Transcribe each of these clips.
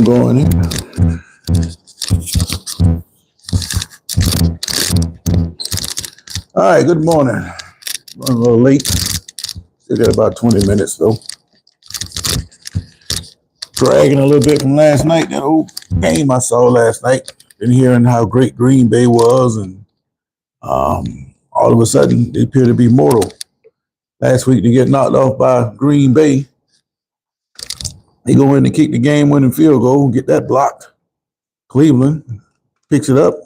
going in. All right, good morning. Running a little late. Still got about 20 minutes though. Dragging a little bit from last night. That old game I saw last night. Been hearing how great Green Bay was, and all of a sudden they appear to be mortal. Last week they get knocked off by Green Bay. They go in and kick the game-winning field goal, get that blocked. Cleveland picks it up,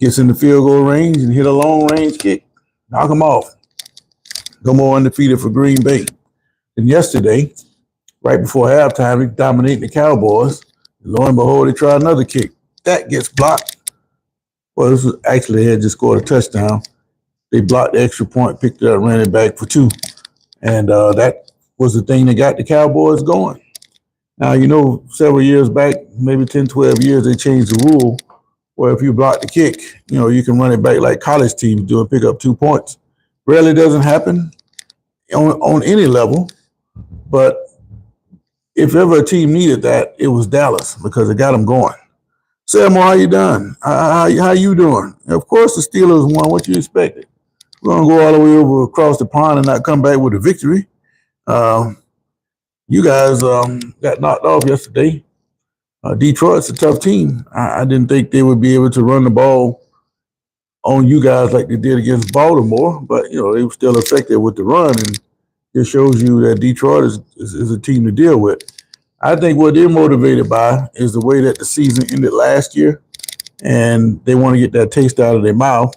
gets in the field goal range and hit a long-range kick. Knock them off. No more undefeated for Green Bay. And yesterday, right before halftime, they dominating the Cowboys. Lo and behold, they try another kick. That gets blocked. Well, this was actually, they had just scored a touchdown. They blocked the extra point, picked it up, ran it back for 2. And that was the thing that got the Cowboys going. Now, you know, several years back, maybe 10, 12 years, they changed the rule where if you block the kick, you know, you can run it back like college teams do and pick up 2 points. Rarely doesn't happen on any level, but if ever a team needed that, it was Dallas because it got them going. Samuel, how you doing? How you doing? Of course, the Steelers won. What you expected? We're going to go all the way over across the pond and not come back with a victory. You guys got knocked off yesterday. Detroit's a tough team. I didn't think they would be able to run the ball on you guys like they did against Baltimore, but, you know, they were still effective with the run, and it shows you that Detroit is a team to deal with. I think what they're motivated by is the way that the season ended last year, and they want to get that taste out of their mouth,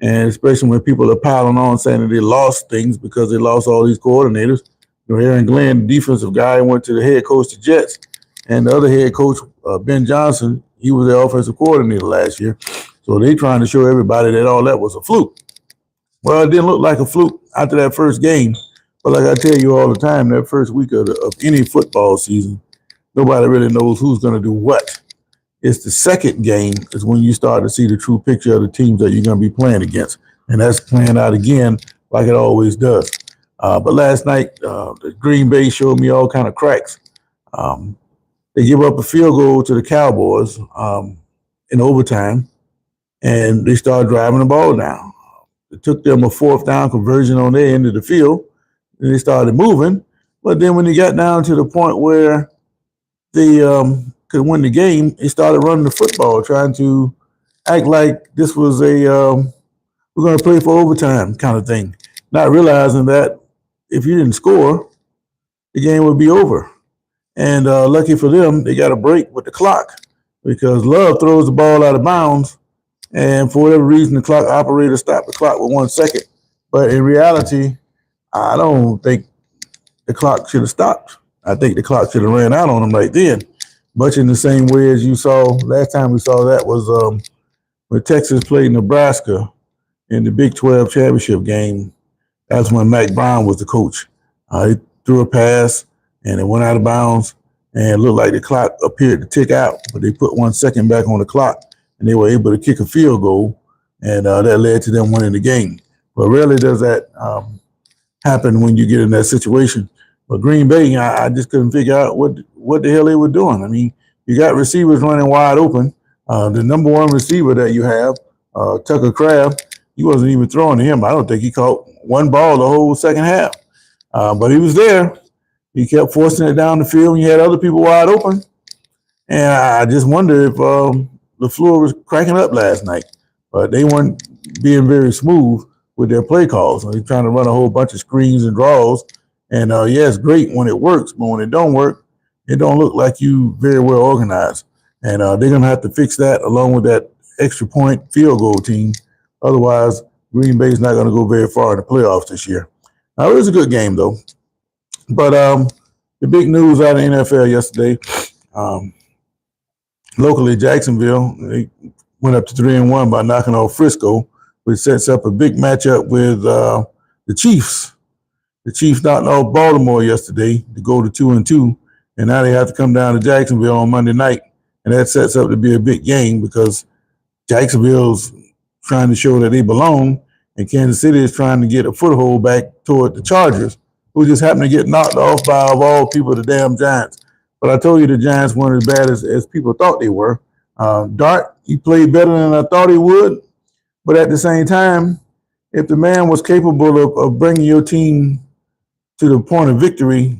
and especially when people are piling on saying that they lost things because they lost all these coordinators. You know, Aaron Glenn, the defensive guy, went to the head coach of the Jets, and the other head coach, Ben Johnson, he was their offensive coordinator last year. So they trying to show everybody that all that was a fluke. Well, it didn't look like a fluke after that first game. But like I tell you all the time, that first week of any football season, nobody really knows who's going to do what. It's the second game is when you start to see the true picture of the teams that you're going to be playing against. And that's playing out again like it always does. But last night, the Green Bay showed me all kind of cracks. They give up a field goal to the Cowboys in overtime, and they started driving the ball down. It took them a 4th down conversion on their end of the field, and they started moving. But then when they got down to the point where they could win the game, they started running the football, trying to act like this was we're going to play for overtime kind of thing, not realizing that if you didn't score, the game would be over. And lucky for them, they got a break with the clock because Love throws the ball out of bounds, and for whatever reason, the clock operator stopped the clock with 1 second. But in reality, I don't think the clock should have stopped. I think the clock should have ran out on them right then. Much in the same way as you saw last time we saw that was when Texas played Nebraska in the Big 12 championship game. That's when Mac Brown was the coach. He threw a pass, and it went out of bounds, and it looked like the clock appeared to tick out, but they put 1 second back on the clock, and they were able to kick a field goal, and that led to them winning the game. But rarely does that happen when you get in that situation. But Green Bay, I just couldn't figure out what the hell they were doing. I mean, you got receivers running wide open. The number 1 receiver that you have, Tucker Kraft, he wasn't even throwing to him. I don't think he caught 1 ball the whole second half. But he was there. He kept forcing it down the field, and you had other people wide open. And I just wonder if the floor was cracking up last night. But they weren't being very smooth with their play calls. They're trying to run a whole bunch of screens and draws. And yeah, it's great when it works, but when it don't work, it don't look like you very well organized. And they're going to have to fix that along with that extra point field goal team. Otherwise, Green Bay's not going to go very far in the playoffs this year. Now, it was a good game, though. But the big news out of the NFL yesterday, locally, Jacksonville, they went up to 3-1 by knocking off Frisco, which sets up a big matchup with the Chiefs. The Chiefs knocked off Baltimore yesterday to go to 2-2, and now they have to come down to Jacksonville on Monday night, and that sets up to be a big game because Jacksonville's trying to show that they belong, and Kansas City is trying to get a foothold back toward the Chargers, who just happened to get knocked off by, of all people, the damn Giants. But I told you the Giants weren't as bad as people thought they were. Dart, he played better than I thought he would. But at the same time, if the man was capable of bringing your team to the point of victory,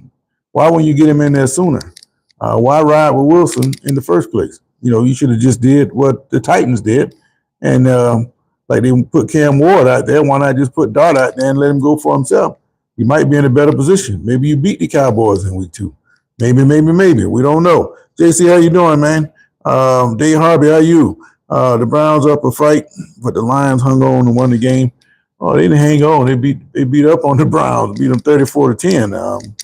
why wouldn't you get him in there sooner? Why ride with Wilson in the first place? You should have just did what the Titans did, and like they put Cam Ward out there. Why not just put Dart out there and let him go for himself? You might be in a better position. Maybe you beat the Cowboys in week 2. Maybe. We don't know. JC, how you doing, man? Dave Harvey, how you? The Browns up a fight, but the Lions hung on and won the game. Oh, they didn't hang on. They beat up on the Browns, beat them 34-10.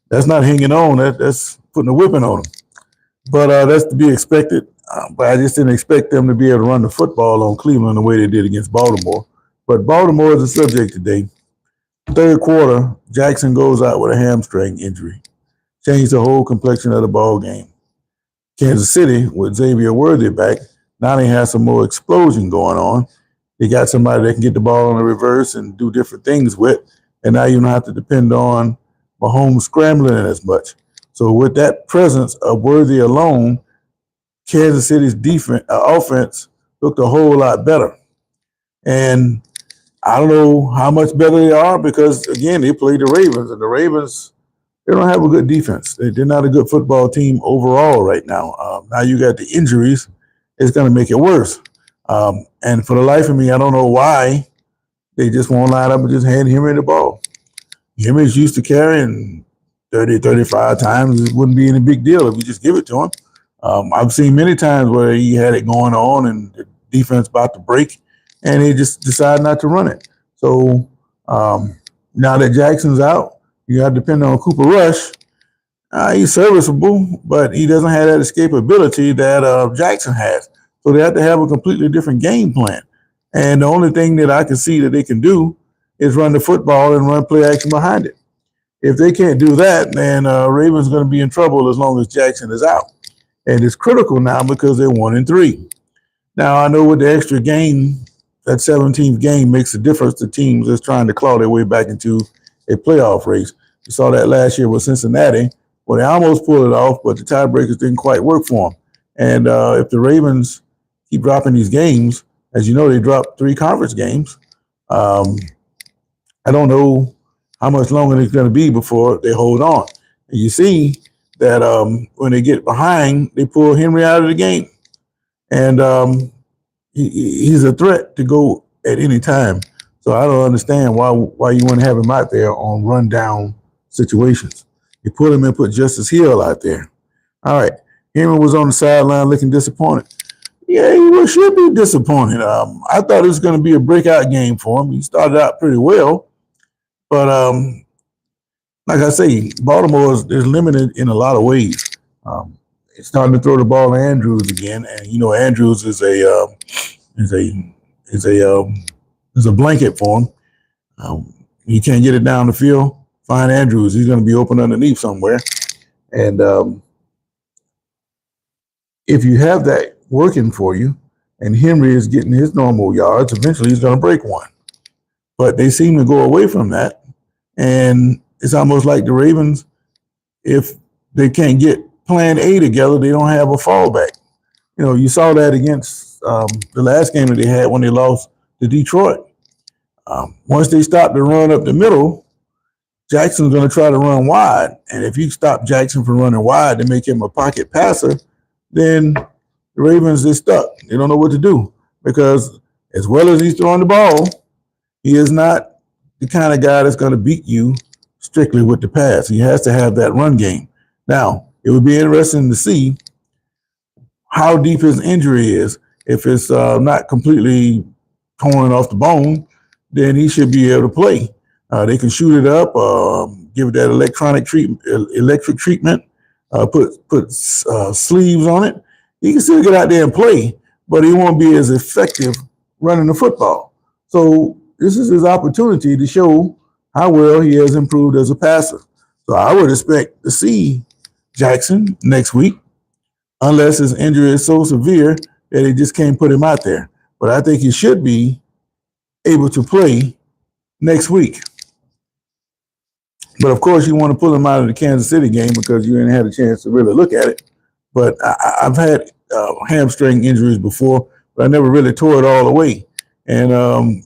That's not hanging on. That's putting a whipping on them. But that's to be expected. But I just didn't expect them to be able to run the football on Cleveland the way they did against Baltimore. But Baltimore is the subject today. Third quarter, Jackson goes out with a hamstring injury. Changed the whole complexion of the ball game. Kansas City, with Xavier Worthy back, now they have some more explosion going on. They got somebody that can get the ball on the reverse and do different things with. And now you don't have to depend on Mahomes scrambling as much. So with that presence of Worthy alone, Kansas City's offense looked a whole lot better. And I don't know how much better they are because, again, they played the Ravens. And the Ravens, they don't have a good defense. They're not a good football team overall right now. Now you got the injuries. It's going to make it worse. And for the life of me, I don't know why they just won't line up and just hand Henry the ball. Henry's used to carrying 30, 35 times. It wouldn't be any big deal if you just give it to him. I've seen many times where he had it going on and the defense about to break, and he just decided not to run it. So now that Jackson's out, you got to depend on Cooper Rush. He's serviceable, but he doesn't have that escapability that Jackson has. So they have to have a completely different game plan. And the only thing that I can see that they can do is run the football and run play action behind it. If they can't do that, then Ravens going to be in trouble as long as Jackson is out. And it's critical now because they're 1-3. Now, I know with the extra game, that 17th game makes a difference to teams that's trying to claw their way back into a playoff race. You saw that last year with Cincinnati. Well, they almost pulled it off, but the tiebreakers didn't quite work for them. And if the Ravens keep dropping these games, as you know, they dropped 3 conference games. I don't know how much longer it's going to be before they hold on. And you see that when they get behind, they pull Henry out of the game. And he's a threat to go at any time. So I don't understand why you want to have him out there on rundown situations. You put him and put Justice Hill out there. All right. Henry was on the sideline looking disappointed. Yeah, he should be disappointed. I thought it was going to be a breakout game for him. He started out pretty well. But like I say, Baltimore is limited in a lot of ways. It's starting to throw the ball to Andrews again. And, Andrews is a blanket for him. You can't get it down the field. Find Andrews. He's going to be open underneath somewhere. And if you have that working for you and Henry is getting his normal yards, eventually he's going to break one. But they seem to go away from that. And it's almost like the Ravens, if they can't get plan A together, they don't have a fallback. You saw that against the last game that they had when they lost to Detroit. Once they stop the run up the middle, Jackson's going to try to run wide. And if you stop Jackson from running wide to make him a pocket passer, then the Ravens is stuck. They don't know what to do because as well as he's throwing the ball, he is not the kind of guy that's going to beat you strictly with the pass. He has to have that run game. Now, it would be interesting to see how deep his injury is. If it's not completely torn off the bone, then he should be able to play. They can shoot it up, give it that electric treatment, put sleeves on it. He can still get out there and play, but he won't be as effective running the football. So this is his opportunity to show how well he has improved as a passer. So I would expect to see Jackson next week, unless his injury is so severe that they just can't put him out there. But I think he should be able to play next week. But of course, you want to pull him out of the Kansas City game because you didn't have a chance to really look at it. But I've had hamstring injuries before, but I never really tore it all the way. And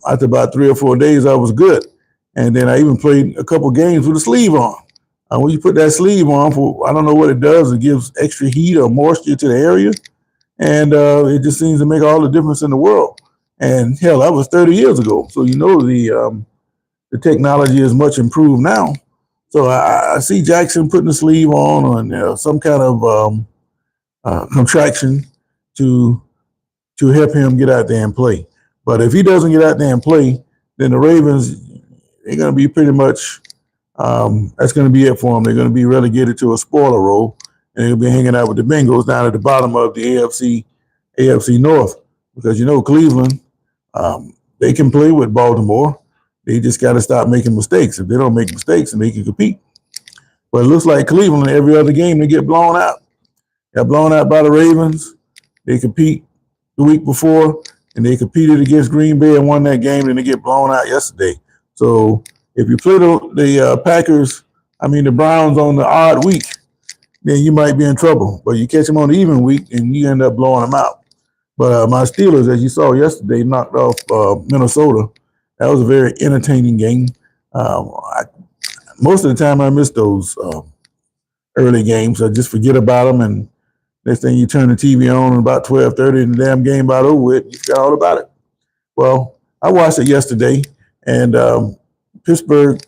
after about 3 or 4 days, I was good. And then I even played a couple games with a sleeve on. When you put that sleeve on, I don't know what it does. It gives extra heat or moisture to the area. And it just seems to make all the difference in the world. And hell, that was 30 years ago. So you know the technology is much improved now. So I see Jackson putting the sleeve on some kind of contraction to help him get out there and play. But if he doesn't get out there and play, then the Ravens, they're going to be pretty much, that's going to be it for them. They're going to be relegated to a spoiler role, and they'll be hanging out with the Bengals down at the bottom of the AFC North. Because, Cleveland, they can play with Baltimore. They just got to stop making mistakes. If they don't make mistakes, then they can compete. But it looks like Cleveland, every other game, they get blown out. Got blown out by the Ravens. They compete the week before, and they competed against Green Bay and won that game, and they get blown out yesterday. So if you play the Packers, the Browns on the odd week, then you might be in trouble. But you catch them on the even week, and you end up blowing them out. But my Steelers, as you saw yesterday, knocked off Minnesota. That was a very entertaining game. Most of the time, I miss those early games. I just forget about them, and next thing you turn the TV on at about 12:30, and the damn game about over with, you forgot all about it. Well, I watched it yesterday, and Pittsburgh,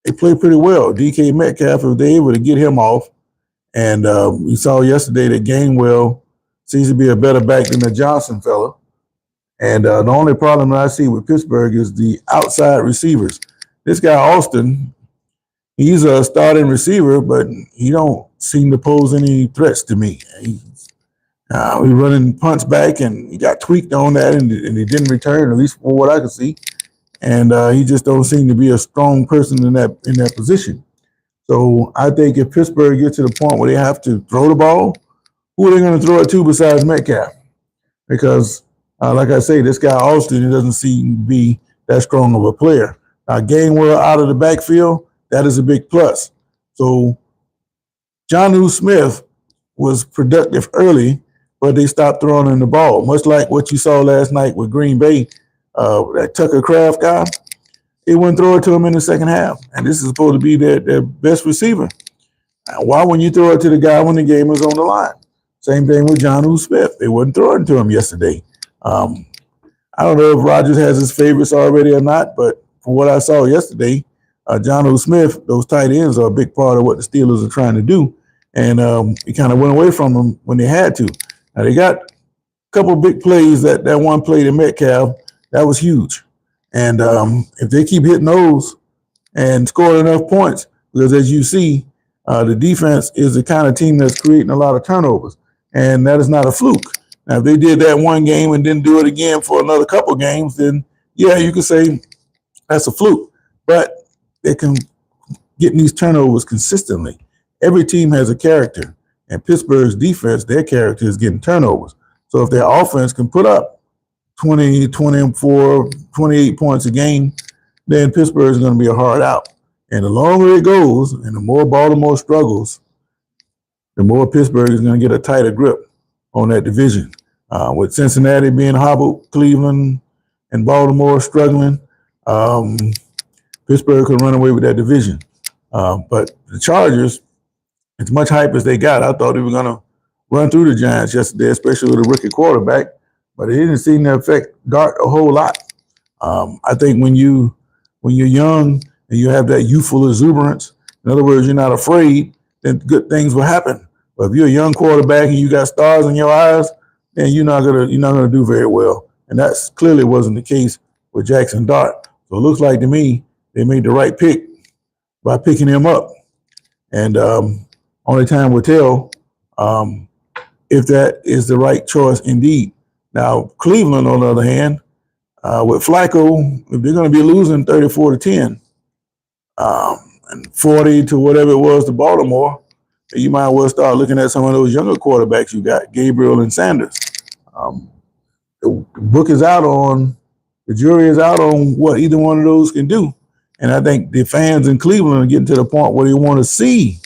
they played pretty well. DK Metcalf, if they able to get him off, and we saw yesterday that Gainwell seems to be a better back than the Johnson fella. And the only problem that I see with Pittsburgh is the outside receivers. This guy, Austin, he's a starting receiver, but he don't seem to pose any threats to me. He's running punts back, and he got tweaked on that, and he didn't return, at least from what I could see. And he just don't seem to be a strong person in that position. So I think if Pittsburgh gets to the point where they have to throw the ball, who are they going to throw it to besides Metcalf? Because like I say, this guy Austin, he doesn't seem to be that strong of a player. Now, Gainwell out of the backfield, that is a big plus. So Jonnu Smith was productive early, but they stopped throwing him the ball, much like what you saw last night with Green Bay, that Tucker Kraft guy. They wouldn't throw it to him in the second half, and this is supposed to be their best receiver. Why wouldn't you throw it to the guy when the game was on the line? Same thing with Jonnu Smith. They wouldn't throw it to him yesterday. I don't know if Rodgers has his favorites already or not, but from what I saw yesterday, Jonnu Smith, those tight ends are a big part of what the Steelers are trying to do. And he kind of went away from them when they had to. Now, they got a couple big plays. That one play to Metcalf, that was huge. And if they keep hitting those and scoring enough points, because as you see, the defense is the kind of team that's creating a lot of turnovers. And that is not a fluke. Now, if they did that one game and didn't do it again for another couple games, then, yeah, you could say that's a fluke. But they can get these turnovers consistently. Every team has a character. And Pittsburgh's defense, their character is getting turnovers. So if their offense can put up 20, 24, 28 points a game, then Pittsburgh is going to be a hard out. And the longer it goes and the more Baltimore struggles, the more Pittsburgh is going to get a tighter grip on that division. With Cincinnati being hobbled, Cleveland and Baltimore struggling, Pittsburgh could run away with that division. But the Chargers, as much hype as they got, I thought they were going to run through the Giants yesterday, especially with a rookie quarterback. But it didn't seem to affect Dart a whole lot. I think when you're young and you have that youthful exuberance, in other words, you're not afraid, then good things will happen. But if you're a young quarterback and you got stars in your eyes, then you're not gonna do very well. And that's clearly wasn't the case with Jackson Dart. So it looks like to me they made the right pick by picking him up. And only time will tell if that is the right choice indeed. Now, Cleveland, on the other hand, with Flacco, if they're going to be losing 34-10 and 40 to whatever it was to Baltimore, you might well start looking at some of those younger quarterbacks you got, Gabriel and Sanders. The jury is out on what either one of those can do. And I think the fans in Cleveland are getting to the point where they want to see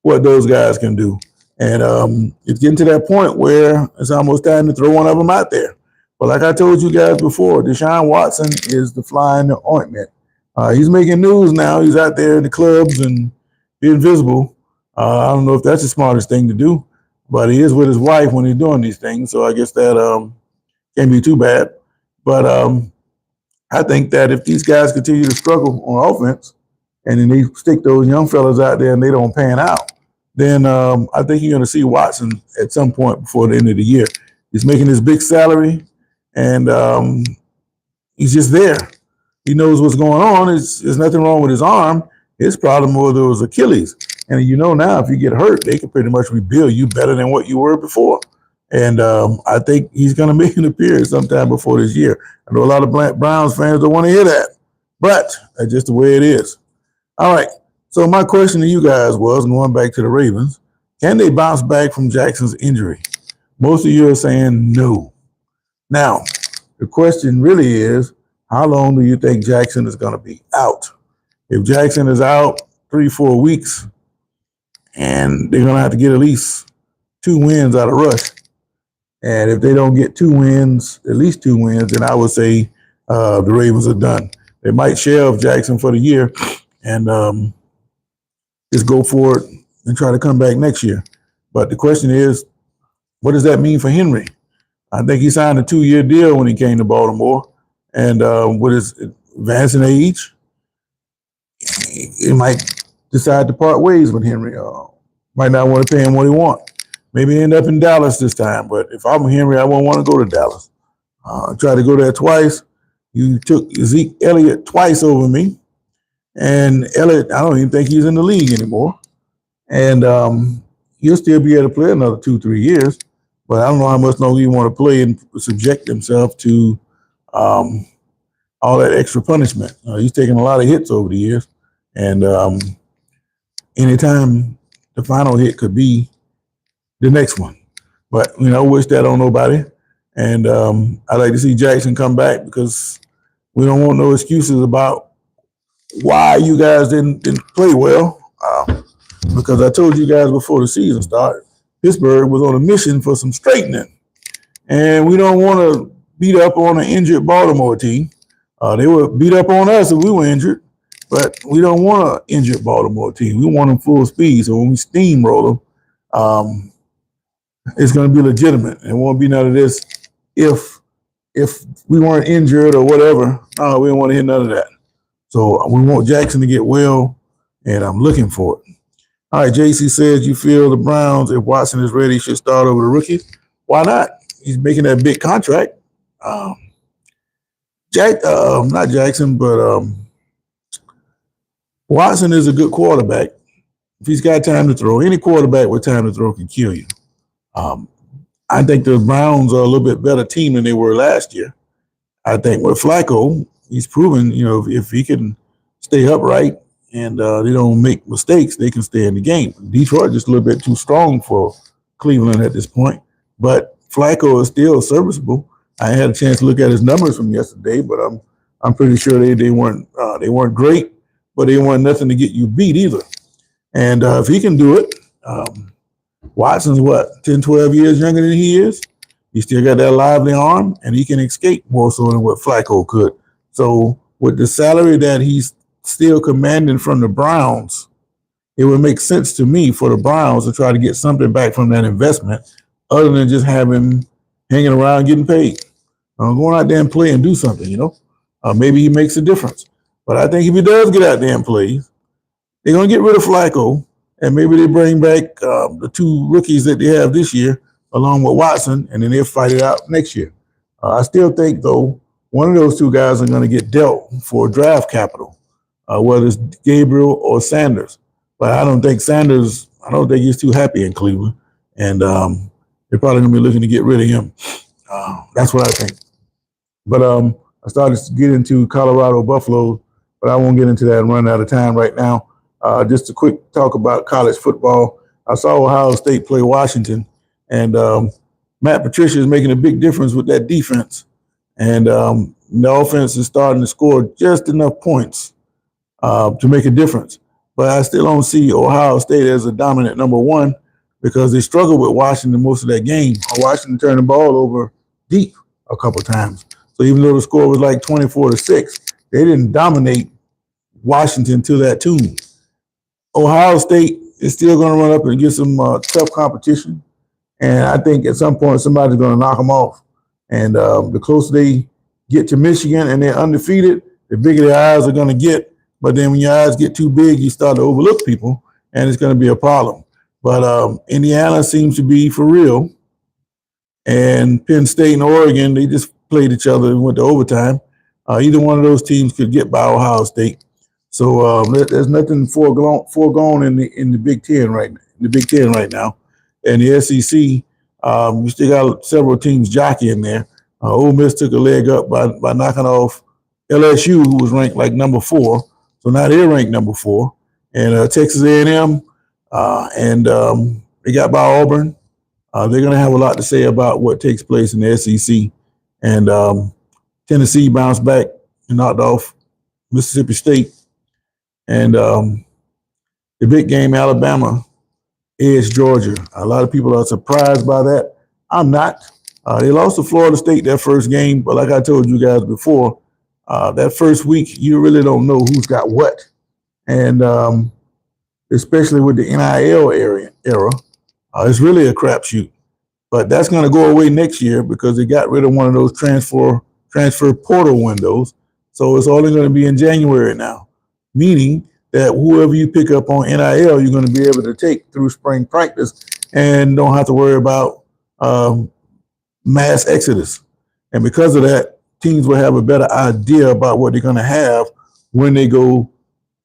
what those guys can do. And it's getting to that point where it's almost time to throw one of them out there. But like I told you guys before, Deshaun Watson is the fly in the ointment. He's making news now. He's out there in the clubs and being visible. I don't know if that's the smartest thing to do, but he is with his wife when he's doing these things. So I guess that can't be too bad. But I think that if these guys continue to struggle on offense and then they stick those young fellas out there and they don't pan out, then I think you're going to see Watson at some point before the end of the year. He's making his big salary, and he's just there. He knows what's going on. There's nothing wrong with his arm. His problem was Achilles. And you know now, if you get hurt, they can pretty much rebuild you better than what you were before. And I think he's going to make an appearance sometime before this year. I know a lot of Browns fans don't want to hear that, but that's just the way it is. All right. So my question to you guys was, going back to the Ravens, can they bounce back from Jackson's injury? Most of you are saying no. Now, the question really is, how long do you think Jackson is going to be out? If Jackson is out 3-4 weeks, and they're going to have to get at least 2 wins out of Rush. And if they don't get 2 wins, at least 2 wins, then I would say the Ravens are done. They might shelve Jackson for the year and just go for it and try to come back next year. But the question is, what does that mean for Henry? I think he signed a 2-year deal when he came to Baltimore. And with his advancing age, he might decide to part ways with Henry. Might not want to pay him what he wants. Maybe end up in Dallas this time. But if I'm Henry, I won't want to go to Dallas. Tried to go there twice. You took Zeke Elliott twice over me. And Elliott, I don't even think he's in the league anymore. And he'll still be able to play another 2-3 years. But I don't know how much longer you want to play and subject himself to all that extra punishment. He's taken a lot of hits over the years. And anytime the final hit could be the next one. But, wish that on nobody. And I'd like to see Jackson come back because we don't want no excuses about why you guys didn't play well. Because I told you guys before the season started, Pittsburgh was on a mission for some straightening. And we don't want to beat up on an injured Baltimore team. They would beat up on us if we were injured, but we don't want an injured Baltimore team. We want them full speed. So when we steamroll them, it's going to be legitimate. It won't be none of this if we weren't injured or whatever. No, we don't want to hear none of that. So we want Jackson to get well, and I'm looking for it. All right, JC says you feel the Browns, if Watson is ready, should start over the rookies. Why not? He's making that big contract. Not Jackson, but Watson is a good quarterback. If he's got time to throw, any quarterback with time to throw can kill you. I think the Browns are a little bit better team than they were last year. I think with Flacco, he's proven, if he can stay upright and they don't make mistakes, they can stay in the game. Detroit just a little bit too strong for Cleveland at this point, but Flacco is still serviceable. I had a chance to look at his numbers from yesterday, but I'm pretty sure they weren't great, but they weren't nothing to get you beat either. And if he can do it, Watson's 10, 12 years younger than he is. He still got that lively arm, and he can escape more so than what Flacco could. So with the salary that he's still commanding from the Browns, it would make sense to me for the Browns to try to get something back from that investment other than just have him hanging around getting paid. Going out there and play and do something, maybe he makes a difference. But I think if he does get out there and play, they're going to get rid of Flacco, and maybe they bring back the 2 rookies that they have this year along with Watson, and then they'll fight it out next year. I still think, though, one of those 2 guys are going to get dealt for draft capital, whether it's Gabriel or Sanders. But I don't think he's too happy in Cleveland, and they're probably going to be looking to get rid of him. That's what I think. But I started to get into Colorado Buffalo, but I won't get into that and run out of time right now. Just a quick talk about college football. I saw Ohio State play Washington, and Matt Patricia is making a big difference with that defense. And the offense is starting to score just enough points to make a difference. But I still don't see Ohio State as a dominant number one because they struggled with Washington most of that game. Washington turned the ball over deep a couple times. So even though the score was like 24-6, they didn't dominate Washington to that tune. Ohio State is still going to run up and get some tough competition. And I think at some point somebody's going to knock them off. And the closer they get to Michigan and they're undefeated, the bigger their eyes are going to get. But then when your eyes get too big, you start to overlook people, and it's going to be a problem. But Indiana seems to be for real. And Penn State and Oregon, they just played each other and went to overtime. Either one of those teams could get by Ohio State. So there's nothing foregone in the Big Ten right now. And the SEC, we still got several teams jockeying there. Ole Miss took a leg up by knocking off LSU, who was ranked like number 4. So now they're ranked number 4. And Texas A&M, and they got by Auburn. They're going to have a lot to say about what takes place in the SEC. And Tennessee bounced back and knocked off Mississippi State. And the big game, Alabama edged Georgia. A lot of people are surprised by that. I'm not. They lost to Florida State that first game, but like I told you guys before, that first week, you really don't know who's got what. And especially with the NIL era, it's really a crapshoot. But that's going to go away next year because they got rid of one of those transfer portal windows. So it's only going to be in January now, meaning that whoever you pick up on NIL, you're going to be able to take through spring practice and don't have to worry about mass exodus. And because of that, teams will have a better idea about what they're going to have when they go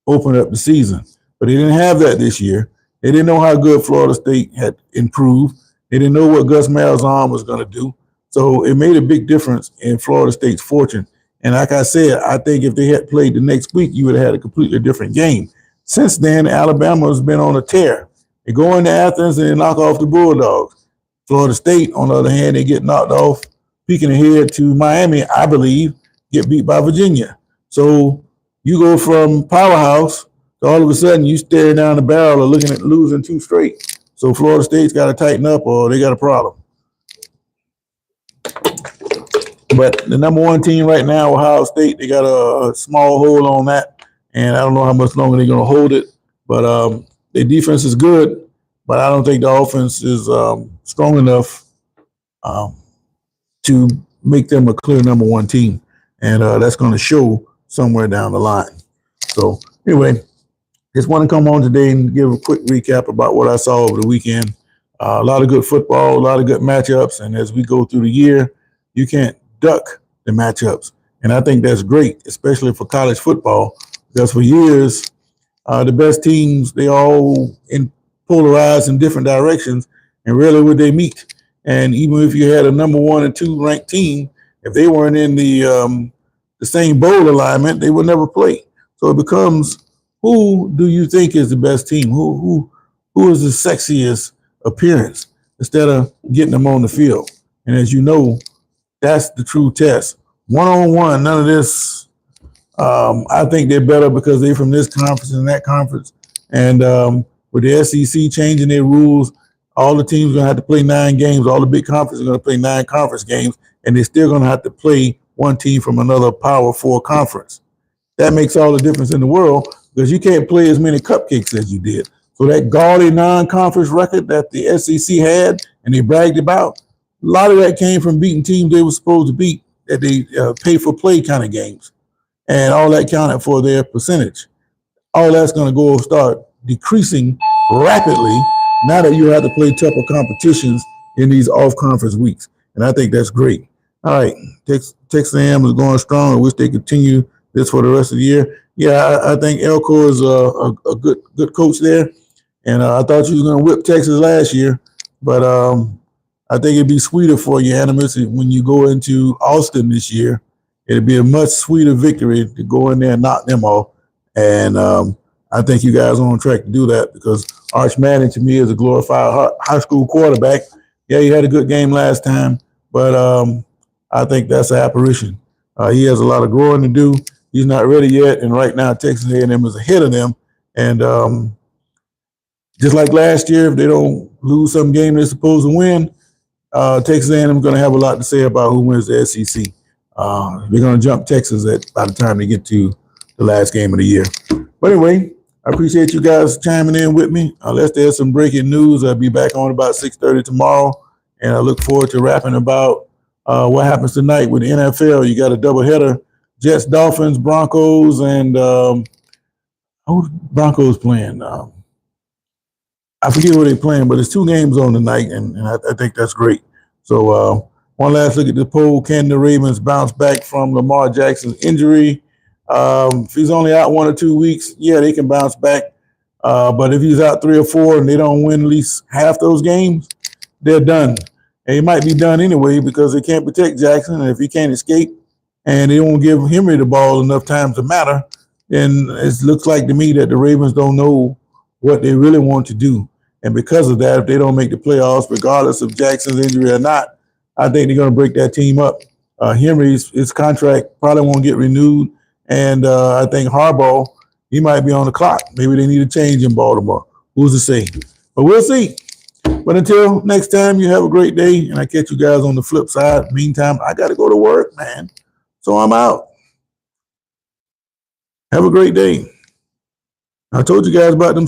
open up the season. But they didn't have that this year. They didn't know how good Florida State had improved. They didn't know what Gus Malzahn was going to do. So it made a big difference in Florida State's fortune. And like I said, I think if they had played the next week, you would have had a completely different game. Since then, Alabama has been on a tear. They go into Athens and they knock off the Bulldogs. Florida State, on the other hand, they get knocked off, peeking ahead to Miami, I believe, get beat by Virginia. So you go from powerhouse to all of a sudden you stare down the barrel of looking at losing 2 straight. So Florida State's got to tighten up or they got a problem. But the number 1 team right now, Ohio State, they got a small hold on that. And I don't know how much longer they're going to hold it. But their defense is good. But I don't think the offense is strong enough to make them a clear number 1 team. And that's going to show somewhere down the line. So anyway, just want to come on today and give a quick recap about what I saw over the weekend. A lot of good football, a lot of good matchups. And as we go through the year, you can't duck the matchups. And I think that's great, especially for college football, because for years, the best teams, they all polarized in different directions, and rarely would they meet. And even if you had a number 1 and 2 ranked team, if they weren't in the same bowl alignment, they would never play. So it becomes, who do you think is the best team? Who is the sexiest appearance, instead of getting them on the field? And as you know, that's the true test. One-on-one, none of this. I think they're better because they're from this conference and that conference. And with the SEC changing their rules, all the teams are going to have to play 9 games. All the big conferences are going to play 9 conference games, and they're still going to have to play one team from another Power 4 conference. That makes all the difference in the world because you can't play as many cupcakes as you did. So that gaudy non-conference record that the SEC had and they bragged about, a lot of that came from beating teams they were supposed to beat, that they pay-for-play kind of games. And all that counted for their percentage. All that's going to go start decreasing rapidly now that you have to play tougher competitions in these off-conference weeks. And I think that's great. All right, Texas A&M is going strong. I wish they continue this for the rest of the year. Yeah, I think Elko is a good coach there. And I thought you was going to whip Texas last year. But I think it'd be sweeter for you, Animus, when you go into Austin this year. It'd be a much sweeter victory to go in there and knock them off. And I think you guys are on track to do that because Arch Manning, to me, is a glorified high school quarterback. Yeah, he had a good game last time, but I think that's an apparition. He has a lot of growing to do, he's not ready yet. And right now, Texas A&M is ahead of them. And just like last year, if they don't lose some game they're supposed to win, Texas A&M is going to have a lot to say about who wins the SEC. They're going to jump Texas by the time they get to the last game of the year. But anyway, I appreciate you guys chiming in with me. Unless there's some breaking news, I'll be back on about 6:30 tomorrow. And I look forward to rapping about what happens tonight with the NFL. You got a doubleheader: Jets, Dolphins, Broncos, and who's Broncos playing? I forget who they're playing, but it's 2 games on tonight, and I think that's great. So one last look at the poll. Can the Ravens bounce back from Lamar Jackson's injury? If he's only out 1 or 2 weeks, yeah, they can bounce back. But if he's out 3 or 4 and they don't win at least half those games, they're done. And he might be done anyway because they can't protect Jackson. And if he can't escape and they won't give Henry the ball enough times to matter, then it looks like to me that the Ravens don't know what they really want to do. And because of that, if they don't make the playoffs, regardless of Jackson's injury or not, I think they're going to break that team up. Henry's his contract probably won't get renewed. And I think Harbaugh, he might be on the clock. Maybe they need a change in Baltimore. Who's to say? But we'll see. But until next time, you have a great day. And I catch you guys on the flip side. Meantime, I got to go to work, man. So I'm out. Have a great day. I told you guys about them